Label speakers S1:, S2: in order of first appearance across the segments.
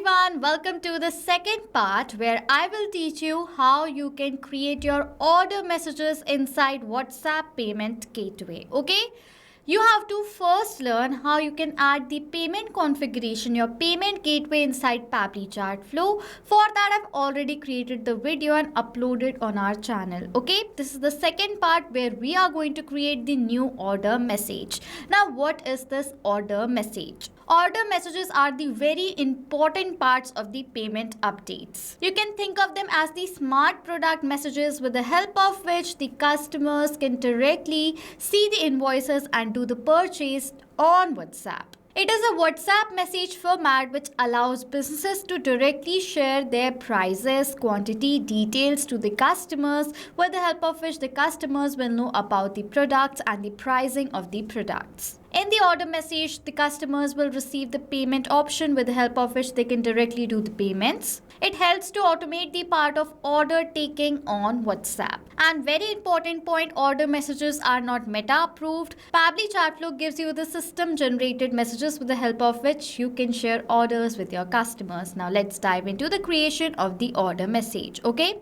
S1: everyone, welcome to the second part where I will teach you how you can create your order messages inside WhatsApp payment gateway. Okay? You have to first learn how you can add the payment configuration, your payment gateway inside Pabbly Chatflow. For that, I've already created the video and uploaded on our channel. Okay, this is the second part where we are going to create the new order message. Now, what is this order message? Order messages are the very important parts of the payment updates. You can think of them as the smart product messages with the help of which the customers can directly see the invoices and do the purchase on WhatsApp. It is a WhatsApp message format which allows businesses to directly share their prices, quantity, details to the customers, with the help of which the customers will know about the products and the pricing of the products. In the order message, the customers will receive the payment option with the help of which they can directly do the payments. It helps to automate the part of order taking on WhatsApp. And very important point, order messages are not meta approved. Pabbly Chatflow gives you the system generated messages with the help of which you can share orders with your customers. Now let's dive into the creation of the order message. Okay.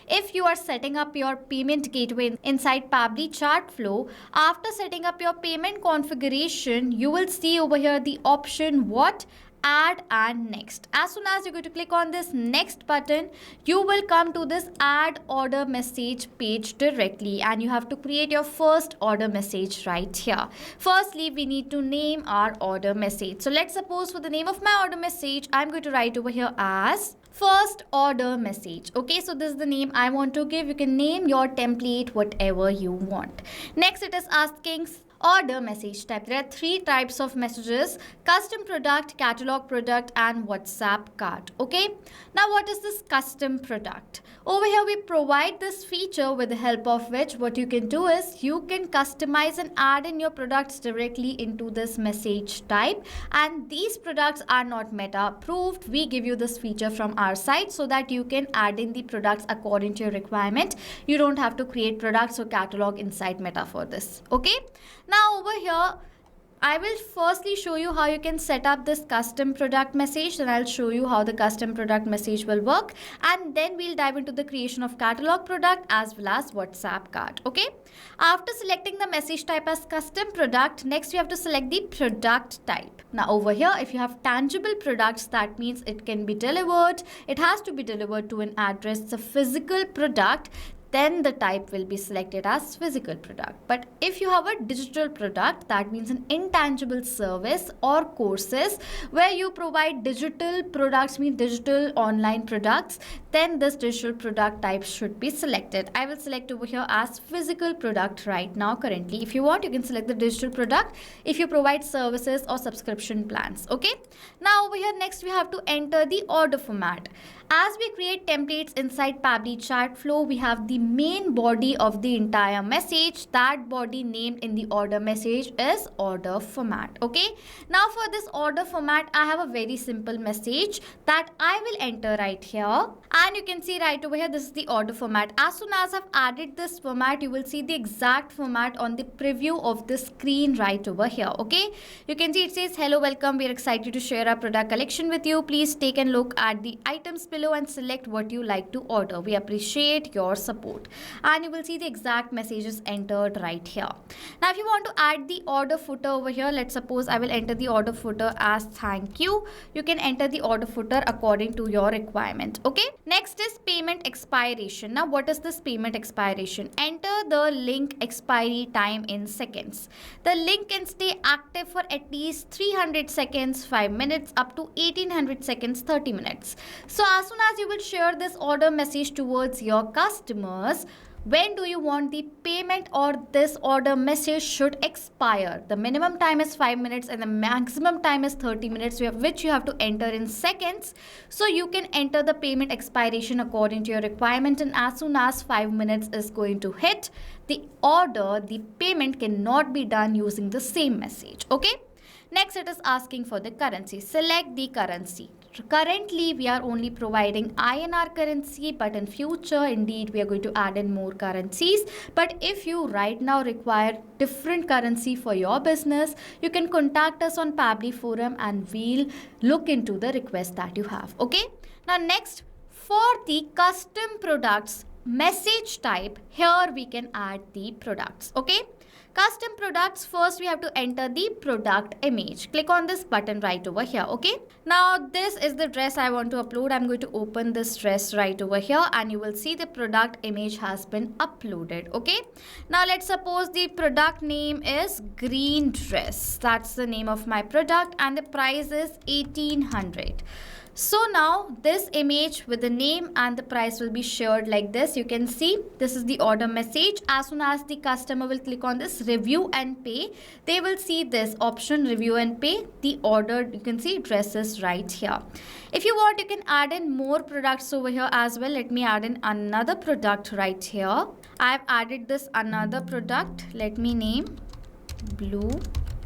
S1: If you are setting up your payment gateway inside Pabbly Chatflow, after setting up your payment configuration, you will see over here the option what? Add and next. As soon as you're going to click on this next button, you will come to this add order message page directly, and you have to create your first order message right here. Firstly, we need to name our order message. So let's suppose for the name of my order message, I'm going to write over here as first order message. Okay, so this is the name I want to give. You can name your template whatever you want. Next, it is asking order message type. There are three types of messages: custom product, catalog product, and WhatsApp cart. Okay, now what is this custom product? Over here we provide this feature with the help of which what you can do is you can customize and add in your products directly into this message type, and these products are not meta approved. We give you this feature from our side so that you can add in the products according to your requirement. You don't have to create products or catalog inside meta for this. Okay, now over here I will firstly show you how you can set up this custom product message, then I'll show you how the custom product message will work, and then we'll dive into the creation of catalog product as well as WhatsApp cart. Okay, after selecting the message type as custom product, next you have to select the product type. Now over here, if you have tangible products, that means it can be delivered. It has to be delivered to an address. It's a physical product, then the type will be selected as physical product. But if you have a digital product, that means an intangible service or courses where you provide digital products, mean digital online products, then this digital product type should be selected. I will select over here as physical product right now currently. If you want, you can select the digital product if you provide services or subscription plans. Okay, now over here next we have to enter the order format. As we create templates inside Pabbly Chatflow, we have the main body of the entire message. That body named in the order message is order format. Okay, now for this order format, I have a very simple message that I will enter right here, and you can see right over here, this is the order format. As soon as I've added this format, you will see the exact format on the preview of the screen right over here. Okay, you can see it says hello, welcome, we are excited to share our product collection with you. Please take a look at the items below and select what you like to order. We appreciate your support. And you will see the exact messages entered right here. Now if you want to add the order footer over here, let's suppose I will enter the order footer as thank you. You can enter the order footer according to your requirement. Okay, next is payment expiration. Now what is this payment expiration? Enter the link expiry time in seconds. The link can stay active for at least 300 seconds, 5 minutes, up to 1800 seconds, 30 minutes. So as soon as you will share this order message towards your customers, when do you want the payment or this order message should expire? The minimum time is 5 minutes and the maximum time is 30 minutes, which you have to enter in seconds. So you can enter the payment expiration according to your requirement, and as soon as 5 minutes is going to hit, the payment cannot be done using the same message. Okay. Next, it is asking for the currency. Select the currency. currently we are only providing INR currency, but in future indeed we are going to add in more currencies. But if you right now require different currency for your business, you can contact us on Pabbly forum and we'll look into the request that you have. Okay, now next, for the custom products message type, here we can add the products. Okay, custom products, first we have to enter the product image. Click on this button right over here. Okay, now this is the dress I want to upload. I'm going to open this dress right over here and you will see the product image has been uploaded. Okay, now let's suppose the product name is green dress. That's the name of my product and the price is 1800. So now this image with the name and the price will be shared like this. You can see this is the order message. As soon as the customer will click on this review and pay, they will see this option review and pay. The order, you can see dresses right here. If you want, you can add in more products over here as well. Let me add in another product right here. I've added this another product. Let me name blue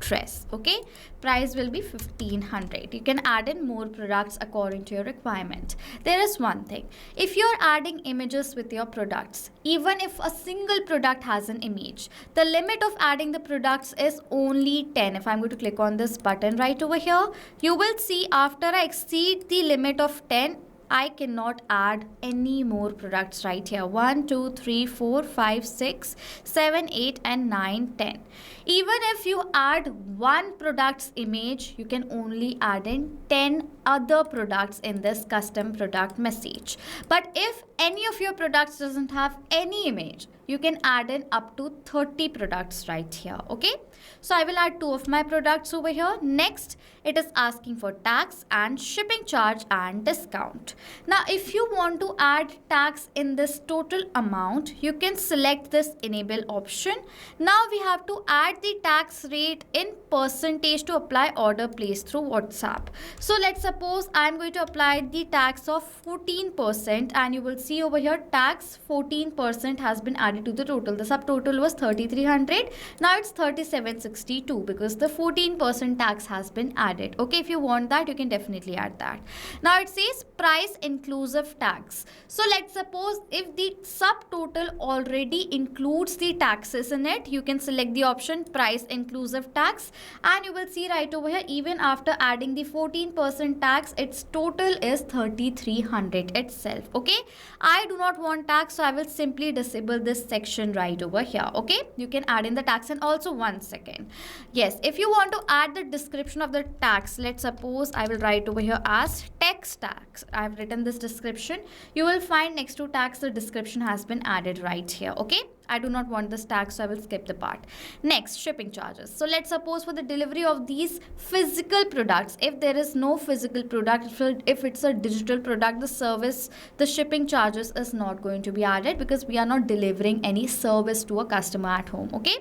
S1: dress. Okay, price will be 1500. You can add in more products according to your requirement. There is one thing, if you're adding images with your products, even if a single product has an image, the limit of adding the products is only 10. If I'm going to click on this button right over here, you will see after I exceed the limit of 10, I cannot add any more products right here. 1, 2, 3, 4, 5, 6, 7, 8 and 9, 10. Even if you add one product's image, you can only add in 10 other products in this custom product message. But if any of your products doesn't have any image, you can add in up to 30 products right here. Okay, so I will add 2 of my products over here. Next, it is asking for tax and shipping charge and discount. Now if you want to add tax in this total amount, you can select this enable option. Now we have to add the tax rate in percentage to apply order placed through WhatsApp. So let's suppose I'm going to apply the tax of 14% and you will see over here tax 14% has been added to the total. The subtotal was 3300. Now it's 3762 because the 14% tax has been added. Okay, if you want that, you can definitely add that. Now it says price inclusive tax. So let's suppose if the subtotal already includes the taxes in it, you can select the option price inclusive tax and you will see right over here, even after adding the 14% tax, its total is 3300 itself. Okay, I do not want tax, so I will simply disable this section right over here. Okay, you can add in the tax. And also one second, yes, if you want to add the description of the tax, let's suppose I will write over here as text tax. I have written this description. You will find next to tax the description has been added right here. Okay, I do not want this tax, so I will skip the part. Next, shipping charges. So let's suppose for the delivery of these physical products, if there is no physical product, if it's a digital product, the shipping charges is not going to be added because we are not delivering any service to a customer at home. Okay,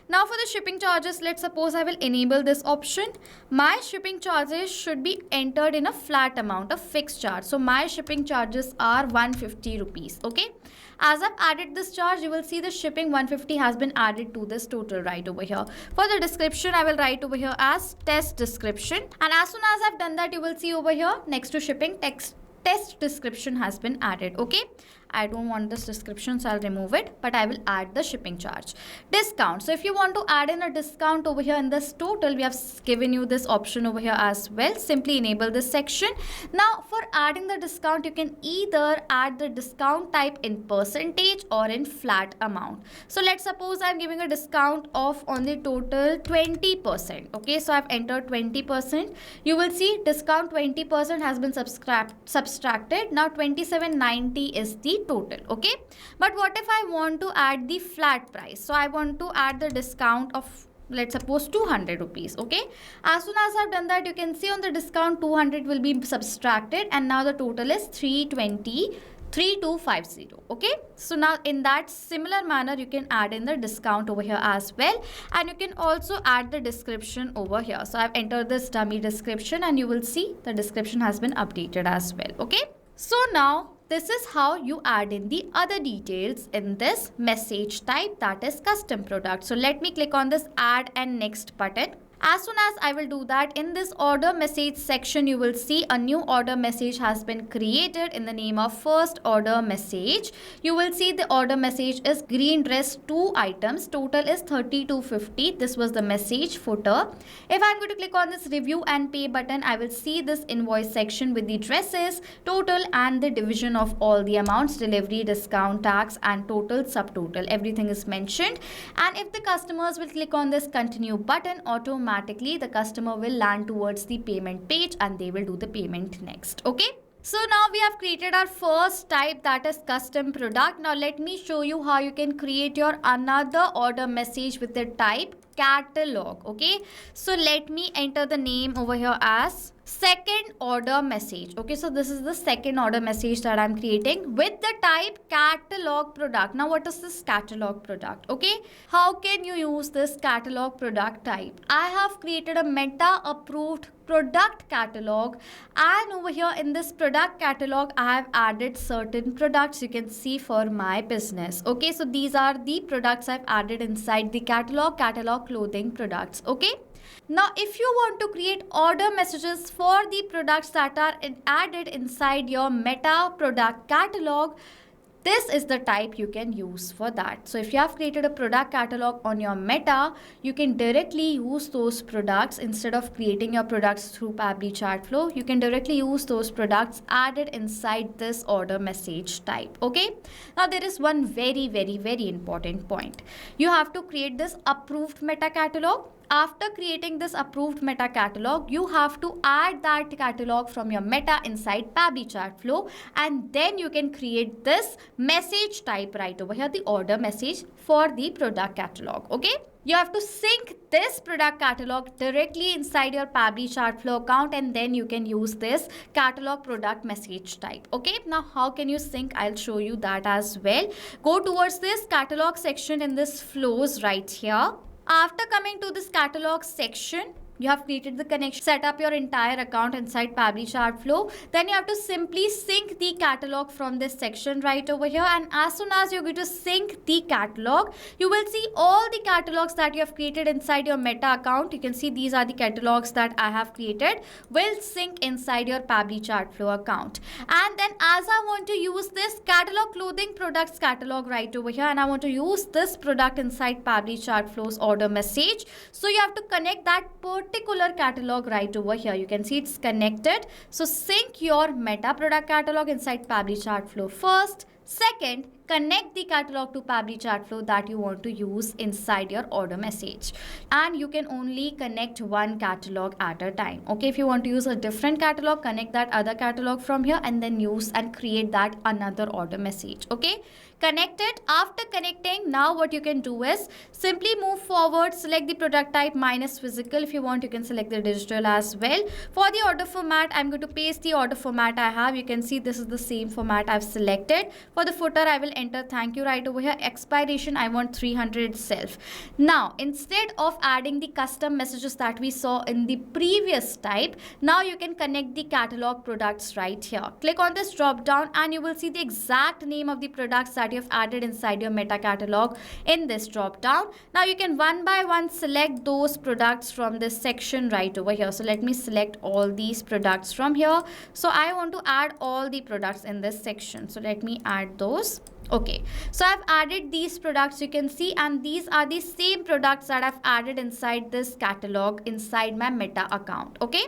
S1: now for the shipping charges, let's suppose I will enable this option. My shipping charges should be entered in a flat amount, a fixed charge. So my shipping charges are 150 rupees. Okay, as I've added this charge, you will see the shipping 150 has been added to this total right over here. For the description, I will write over here as test description. And as soon as I've done that, you will see over here next to shipping test description has been added. Okay, I don't want this description, so I'll remove it, but I will add the shipping charge. Discount. So if you want to add in a discount over here in this total, we have given you this option over here as well. Simply enable this section. Now for adding the discount, you can either add the discount type in percentage or in flat amount. So let's suppose I'm giving a discount of on the total 20%. Okay, so I've entered 20%. You will see discount 20% has been subtracted. Now 2790 is the total. Okay, but what if I want to add the flat price? So I want to add the discount of, let's suppose, 200 rupees. Okay, as soon as I've done that, you can see on the discount 200 will be subtracted and now the total is 3250. Okay, so now in that similar manner you can add in the discount over here as well, and you can also add the description over here. So I've entered this dummy description and you will see the description has been updated as well. Okay, so now this is how you add in the other details in this message type, that is custom product. So let me click on this add and next button. As soon as I will do that, in this order message section, you will see a new order message has been created in the name of first order message. You will see the order message is green dress 2 items. Total is 3250. This was the message footer. If I'm going to click on this review and pay button, I will see this invoice section with the dresses, total and the division of all the amounts, delivery, discount, tax and total, subtotal. Everything is mentioned. And if the customers will click on this continue button, automatically the customer will land towards the payment page and they will do the payment next. Okay. So now we have created our first type, that is custom product. Now let me show you how you can create your another order message with the type catalog. Okay. So let me enter the name over here as second order message. Okay, so this is the second order message that I'm creating with the type catalog product. Now what is this catalog product? Okay, how can you use this catalog product type? I have created a meta approved product catalog, and over here in this product catalog I have added certain products you can see for my business. Okay, so these are the products I've added inside the catalog clothing products. Okay, now if you want to create order messages for the products that are added inside your meta product catalog, this is the type you can use for that. So if you have created a product catalog on your meta, you can directly use those products instead of creating your products through Pabbly Chatflow. You can directly use those products added inside this order message type. Okay. Now there is one very important point. You have to create this approved meta catalog. After creating this approved meta catalog, you have to add that catalog from your meta inside Pabbly Chatflow, and then you can create this message type right over here, the order message for the product catalog. Okay, you have to sync this product catalog directly inside your Pabbly Chatflow account, and then you can use this catalog product message type. Okay, now how can you sync? I'll show you that as well. Go towards this catalog section in this flows right here. After coming to this catalog section, you have created the connection, set up your entire account inside Pabbly Chatflow. Then you have to simply sync the catalog from this section right over here. And as soon as you're going to sync the catalog, you will see all the catalogs that you have created inside your meta account. You can see these are the catalogs that I have created will sync inside your Pabbly Chatflow account. And then as I want to use this catalog clothing products catalog right over here, and I want to use this product inside Pabbly Chatflow's order message, so you have to connect that particular catalog right over here. You can see it's connected. So sync your meta product catalog inside Pabbly Chatflow first. Second, connect the catalog to Pabbly Chatflow that you want to use inside your order message. And you can only connect one catalog at a time. Okay, if you want to use a different catalog, connect that other catalog from here and then use and create that another order message. Okay, connect it. After connecting, now what you can do is simply move forward, select the product type minus physical. If you want, you can select the digital as well. For the order format, I'm going to paste the order format I have. You can see this is the same format I've selected. For the footer, I will enter thank you right over here. Expiration, I want 300 itself. Now, instead of adding the custom messages that we saw in the previous type, now you can connect the catalog products right here. Click on this drop down and you will see the exact name of the products that you have added inside your meta catalog in this drop down. Now you can one by one select those products from this section right over here. So let me select all these products from here. So I want to add all the products in this section. So let me add those. Okay, so I've added these products, you can see, and these are the same products that I've added inside this catalog inside my meta account. Okay,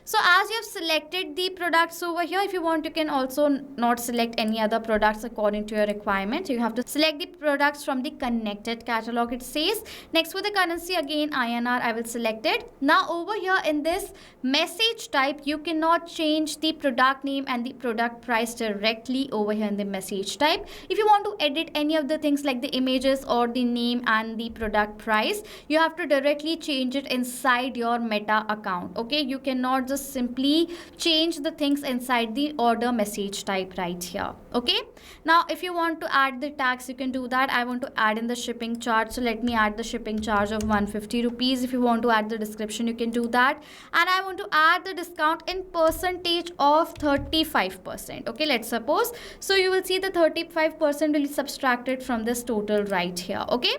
S1: so as you have selected the products over here, if you want, you can also not select any other products according to your requirement. You have to select the products from the connected catalog, it says. Next, for the currency, again INR, I will select it. Now over here in this message type, you cannot change the product name and the product price directly over here in the message type. If you want to edit any of the things like the images or the name and the product price, you have to directly change it inside your meta account. Okay, you cannot just simply change the things inside the order message type right here. Okay, now if you want to add the tax, you can do that. I want to add in the shipping charge, so let me add the shipping charge of 150 rupees. If you want to add the description, you can do that. And I want to add the discount in percentage of 35%. Okay, let's suppose, so you will see the 35% 20% will be subtracted from this total right here. Okay.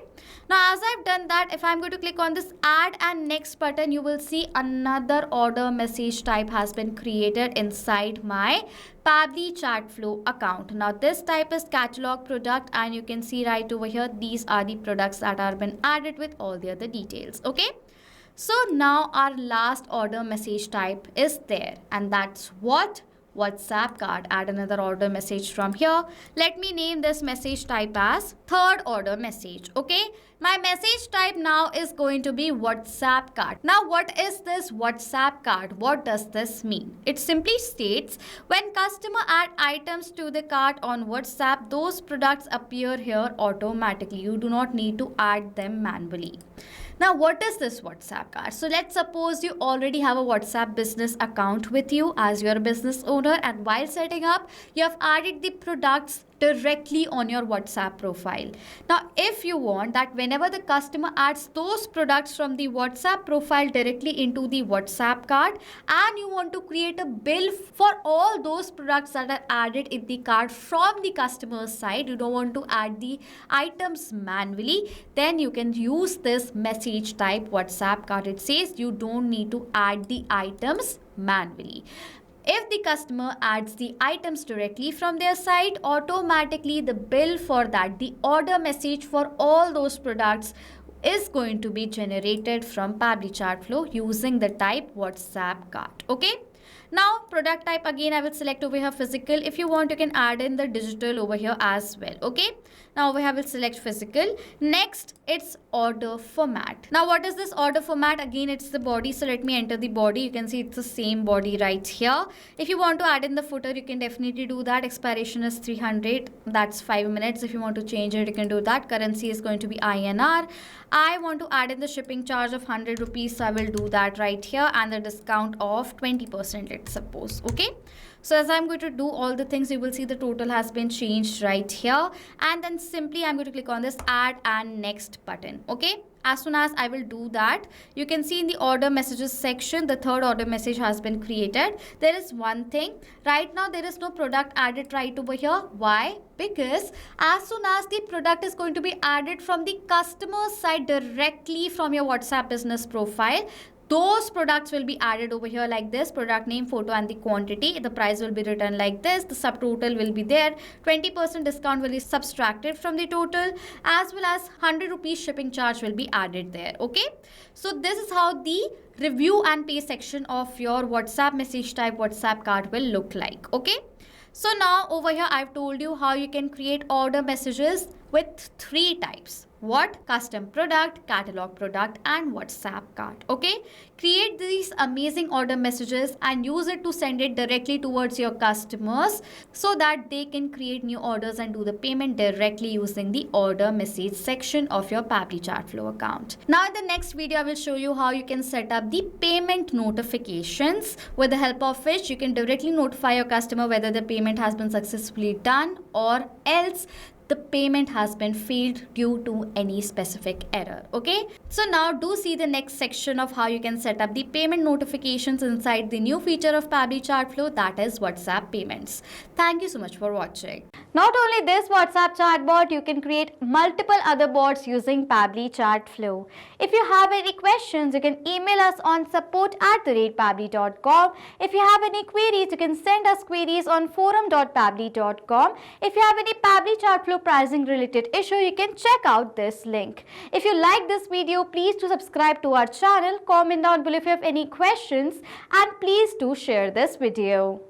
S1: Now, as I've done that, if I'm going to click on this add and next button, you will see another order message type has been created inside my Pabbly Chatflow account. Now, this type is catalog product, and you can see right over here, these are the products that are been added with all the other details. Okay. So now our last order message type is there, and that's what? WhatsApp card. Add another order message from here. Let me name this message type as third order message. Okay. My message type now is going to be WhatsApp card. Now, what is this WhatsApp card? What does this mean? It simply states when customer add items to the cart on WhatsApp, those products appear here automatically. You do not need to add them manually. Now, what is this WhatsApp card? So, let's suppose you already have a WhatsApp business account with you as your business owner, and while setting up, you have added the products directly on your WhatsApp profile. Now, if you want that whenever the customer adds those products from the WhatsApp profile directly into the WhatsApp cart, and you want to create a bill for all those products that are added in the cart from the customer's side, you don't want to add the items manually, then you can use this message type WhatsApp cart. It says you don't need to add the items manually. If the customer adds the items directly from their site, automatically the bill for that, the order message for all those products is going to be generated from Pabbly Chatflow using the type WhatsApp cart. Okay. Now, product type, again, I will select over here physical. If you want, you can add in the digital over here as well. Okay. Now, over here, I will select physical. Next, it's order format. Now, what is this order format? Again, it's the body. So, let me enter the body. You can see it's the same body right here. If you want to add in the footer, you can definitely do that. Expiration is 300. That's 5 minutes. If you want to change it, you can do that. Currency is going to be INR. I want to add in the shipping charge of 100 rupees. So, I will do that right here. And the discount of 20%, let's suppose. Okay. So as I'm going to do all the things, you will see the total has been changed right here. And then simply I'm going to click on this add and next button. Okay. As soon as I will do that, you can see in the order messages section, the third order message has been created. There is one thing. Right now, there is no product added right over here. Why? Because as soon as the product is going to be added from the customer side directly from your WhatsApp business profile, those products will be added over here like this: product name, photo, and the quantity. The price will be written like this. The subtotal will be there. 20% discount will be subtracted from the total, as well as 100 rupees shipping charge will be added there. Okay. So this is how the review and pay section of your WhatsApp message type WhatsApp card will look like. Okay. So now over here, I've told you how you can create order messages with 3 types. What? Custom product, catalog product, and WhatsApp cart. Okay. Create these amazing order messages and use it to send it directly towards your customers so that they can create new orders and do the payment directly using the order message section of your Pabbly Chatflow account. Now in the next video, I will show you how you can set up the payment notifications, with the help of which you can directly notify your customer whether the payment has been successfully done or else the payment has been failed due to any specific error. Okay. So now do see the next section of how you can set up the payment notifications inside the new feature of Pabbly Chatflow, that is WhatsApp payments. Thank you so much for watching. Not only this WhatsApp chatbot, you can create multiple other bots using Pabbly Chatflow. If you have any questions, you can email us on support@pabbly.com. If you have any queries, you can send us queries on forum.pabbly.com. If you have any Pabbly Chatflow pricing related issue, you can check out this link. If you like this video, please do subscribe to our channel, comment down below if you have any questions, and please do share this video.